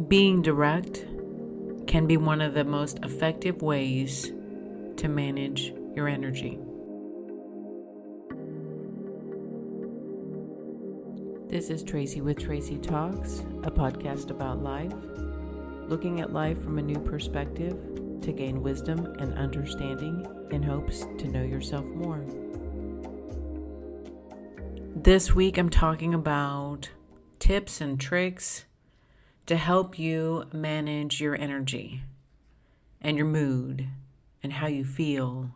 Being direct can be one of the most effective ways to manage your energy. This is Tracy with Tracy Talks, a podcast about life, looking at life from a new perspective to gain wisdom and understanding in hopes to know yourself more. This week I'm talking about tips and tricks to help you manage your energy and your mood and how you feel.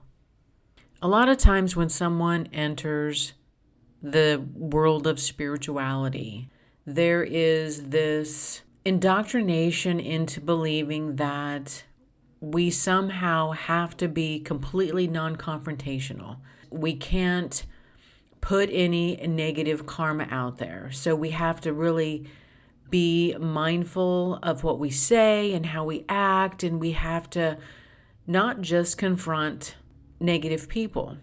A lot of times when someone enters the world of spirituality, there is this indoctrination into believing that we somehow have to be completely non-confrontational. We can't put any negative karma out there. So we have to really be mindful of what we say and how we act, and we have to not just confront negative people.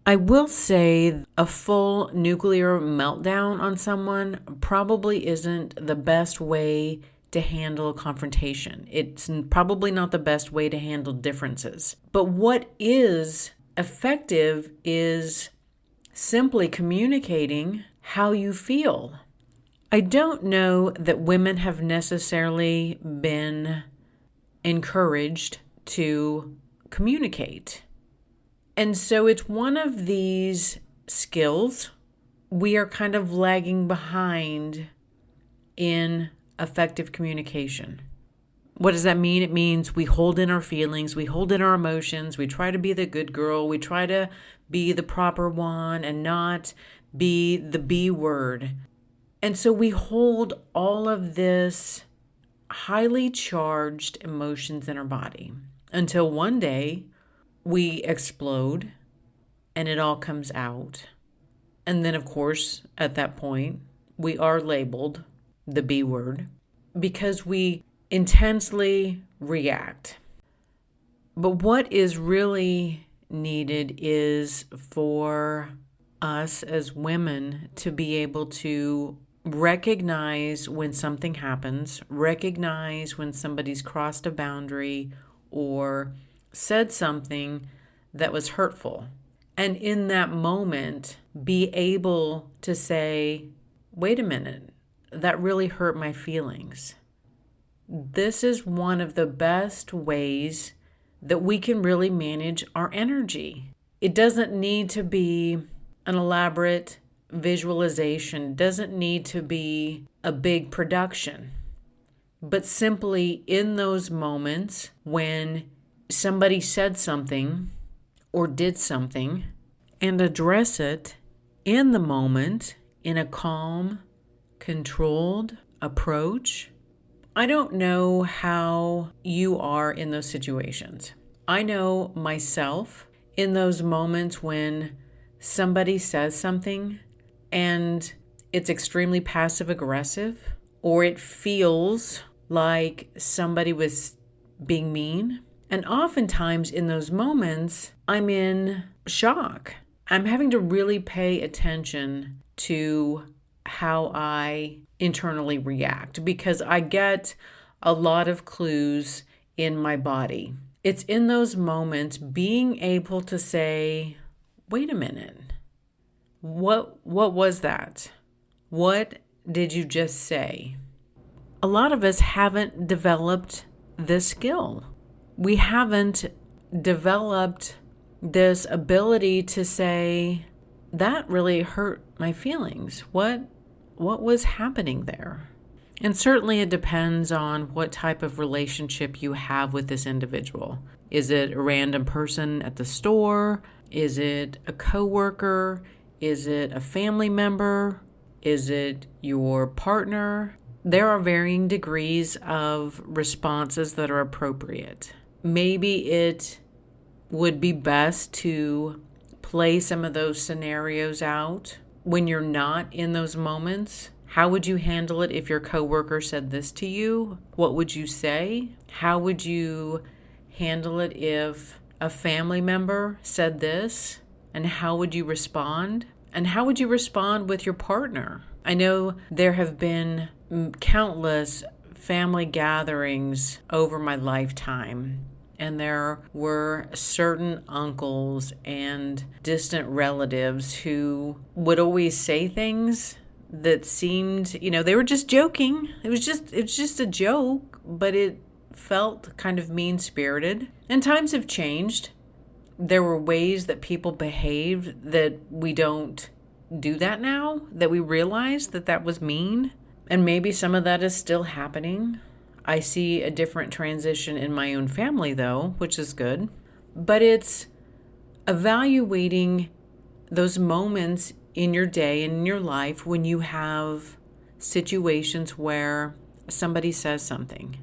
I will say a full nuclear meltdown on someone probably isn't the best way to handle confrontation. It's probably not the best way to handle differences. But what is effective is simply communicating how you feel. I don't know that women have necessarily been encouraged to communicate. And so it's one of these skills we are kind of lagging behind in effective communication. What does that mean? It means we hold in our feelings, we hold in our emotions, we try to be the good girl, we try to be the proper one and not be the B word. And so we hold all of this highly charged emotions in our body until one day we explode and it all comes out. And then, of course, at that point, we are labeled the B word because we intensely react. But what is really needed is for us as women to be able to recognize when something happens, recognize when somebody's crossed a boundary or said something that was hurtful. And in that moment, be able to say, wait a minute, that really hurt my feelings. This is one of the best ways that we can really manage our energy. It doesn't need to be an elaborate visualization, doesn't need to be a big production, but simply in those moments when somebody said something or did something, and address it in the moment in a calm, controlled approach. I don't know how you are in those situations. I know myself in those moments when somebody says something and it's extremely passive aggressive, or it feels like somebody was being mean. And oftentimes in those moments, I'm in shock. I'm having to really pay attention to how I internally react because I get a lot of clues in my body. It's in those moments being able to say, wait a minute, what was that? What did you just say? A lot of us haven't developed this skill. We haven't developed this ability to say, that really hurt my feelings. What was happening there? And certainly it depends on what type of relationship you have with this individual. Is it a random person at the store? Is it a coworker? Is it a family member? Is it your partner? There are varying degrees of responses that are appropriate. Maybe it would be best to play some of those scenarios out when you're not in those moments. How would you handle it if your coworker said this to you? What would you say? How would you handle it if a family member said this? And how would you respond? And how would you respond with your partner? I know there have been countless family gatherings over my lifetime, and there were certain uncles and distant relatives who would always say things that seemed, they were just joking. It was just a joke, but it felt kind of mean-spirited. And times have changed. There were ways that people behaved that we don't do that now, that we realized that was mean. And maybe some of that is still happening. I see a different transition in my own family, though, which is good. But it's evaluating those moments in your day and in your life when you have situations where somebody says something.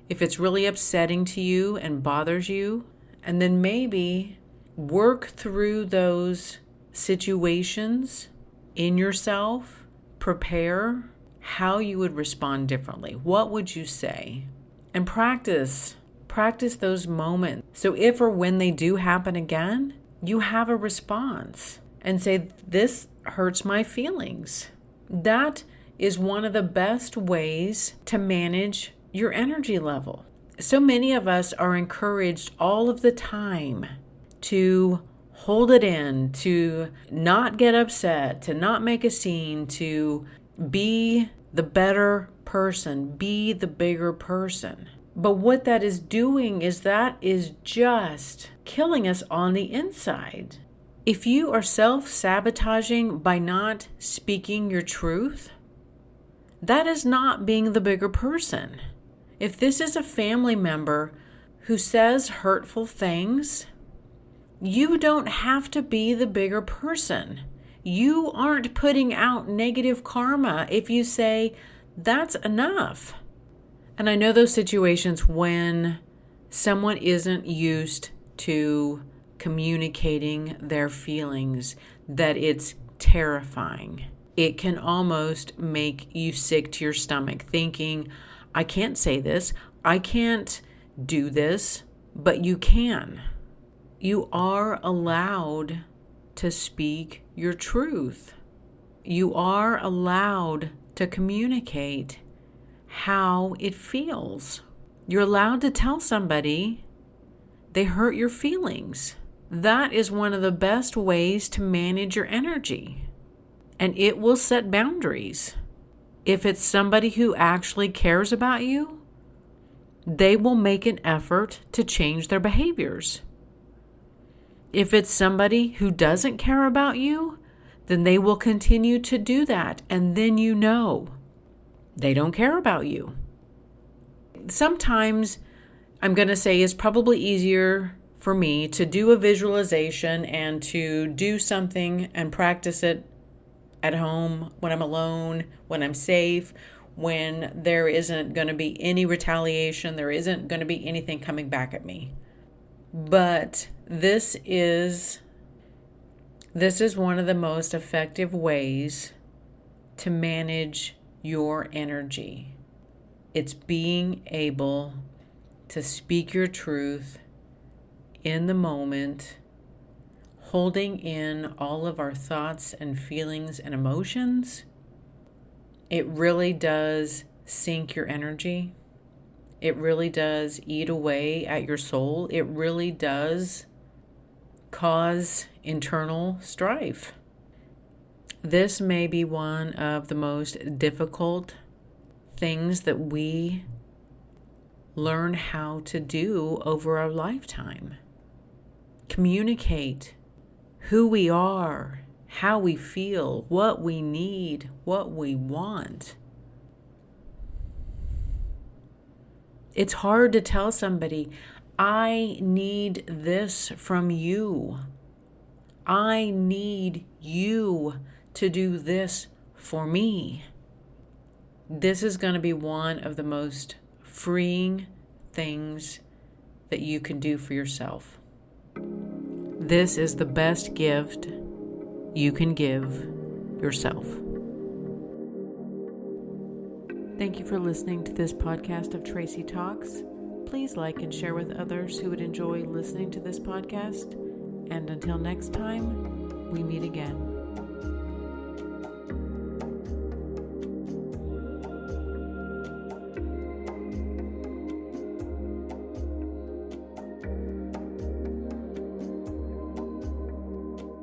If it's really upsetting to you and bothers you, and then maybe work through those situations in yourself, prepare how you would respond differently. What would you say? And practice those moments. So if or when they do happen again, you have a response and say, this hurts my feelings. That is one of the best ways to manage your energy level. So many of us are encouraged all of the time to hold it in, to not get upset, to not make a scene, to be the better person, be the bigger person. But what that is doing is that is just killing us on the inside. If you are self-sabotaging by not speaking your truth, that is not being the bigger person. If this is a family member who says hurtful things, you don't have to be the bigger person. You aren't putting out negative karma if you say, that's enough. And I know those situations when someone isn't used to communicating their feelings, that it's terrifying. It can almost make you sick to your stomach, thinking, I can't say this, I can't do this, but you can. You are allowed to speak your truth. You are allowed to communicate how it feels. You're allowed to tell somebody they hurt your feelings. That is one of the best ways to manage your energy. And it will set boundaries. If it's somebody who actually cares about you, they will make an effort to change their behaviors. If it's somebody who doesn't care about you, then they will continue to do that. And then you know they don't care about you. Sometimes I'm going to say it's probably easier for me to do a visualization and to do something and practice it at home, when I'm alone, when I'm safe, when there isn't going to be any retaliation, there isn't going to be anything coming back at me. But this is one of the most effective ways to manage your energy. It's being able to speak your truth in the moment, holding in all of our thoughts and feelings and emotions. It really does sink your energy. It really does eat away at your soul. It really does cause internal strife. This may be one of the most difficult things that we learn how to do over our lifetime. Communicate who we are, how we feel, what we need, what we want. It's hard to tell somebody, I need this from you. I need you to do this for me. This is going to be one of the most freeing things that you can do for yourself. This is the best gift you can give yourself. Thank you for listening to this podcast of Tracy Talks. Please like and share with others who would enjoy listening to this podcast. And until next time, we meet again.